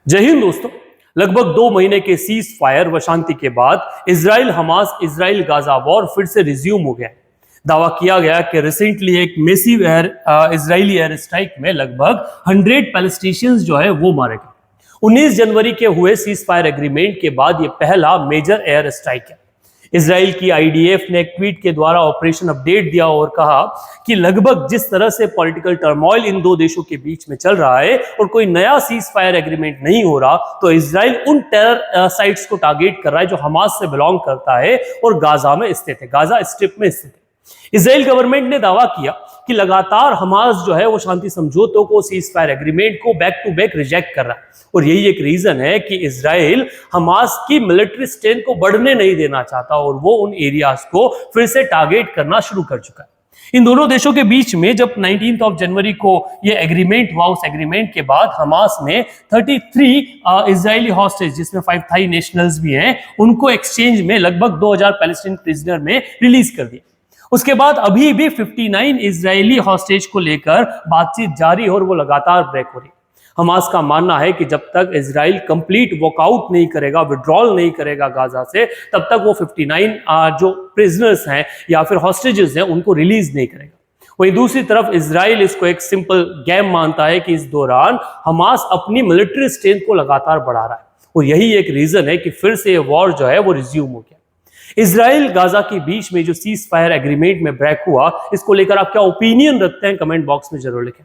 जय हिंद दोस्तों। लगभग 2 महीने के सीज फायर व शांति के बाद Israel Hamas Israel Gaza war फिर से रिज्यूम हो गया। दावा किया गया कि रिसेंटली एक मेसिव इजरायली एयर स्ट्राइक में लगभग 100 पैलेस्टीनियंस जो है वो मारे गए। 19 जनवरी के हुए सीज फायर एग्रीमेंट के बाद ये पहला मेजर एयर स्ट्राइक है। इजराइल की आईडीएफ ने एक ट्वीट के द्वारा ऑपरेशन अपडेट दिया और कहा कि लगभग जिस तरह से पॉलिटिकल टर्मोइल इन दो देशों के बीच में चल रहा है और कोई नया सीज फायर एग्रीमेंट नहीं हो रहा, तो इजराइल उन टेरर साइट्स को टारगेट कर रहा है जो हमास से बिलोंग करता है और गाजा में स्थित है, गाजा स्ट्रिप में स्थित है। इजराइल गवर्नमेंट ने दावा किया कि लगातार हमास जो है वो शांति समझौतों को, सीज फायर एग्रीमेंट को बैक टू बैक रिजेक्ट कर रहा है और यही एक रीजन है कि इजराइल हमास की मिलिट्री स्ट्रेंथ को बढ़ने नहीं देना चाहता और वो उन एरियाज को फिर से टारगेट करना शुरू कर चुका है। इन दोनों देशों के बीच में जब 19 जनवरी को ये एग्रीमेंट हुआ, उस एग्रीमेंट के बाद हमास ने 33 इजरायली हॉस्टेज, जिसमें 5 थाई नेशनल्स भी हैं, उनको एक्सचेंज में लगभग 2000 पैलेस्टीन प्रिजनर में रिलीज कर दिया। उसके बाद अभी भी 59 इजरायली हॉस्टेज को लेकर बातचीत जारी और वो लगातार ब्रेक हो रही। हमास का मानना है कि जब तक इजराइल कंप्लीट वॉकआउट नहीं करेगा, विड्रॉल नहीं करेगा गाजा से, तब तक वो 59 जो प्रिजनर्स हैं या फिर हॉस्टेजेस हैं उनको रिलीज नहीं करेगा। वहीं दूसरी तरफ इजराइल इसको एक सिंपल गेम मानता है कि इस दौरान हमास अपनी मिलिट्री स्ट्रेंथ को लगातार बढ़ा रहा है और यही एक रीजन है कि फिर से ये वॉर जो है वो रिज्यूम हो गया। इजराइल गाजा के बीच में जो सीज फायर एग्रीमेंट में ब्रेक हुआ, इसको लेकर आप क्या ओपिनियन रखते हैं, कमेंट बॉक्स में जरूर लिखें।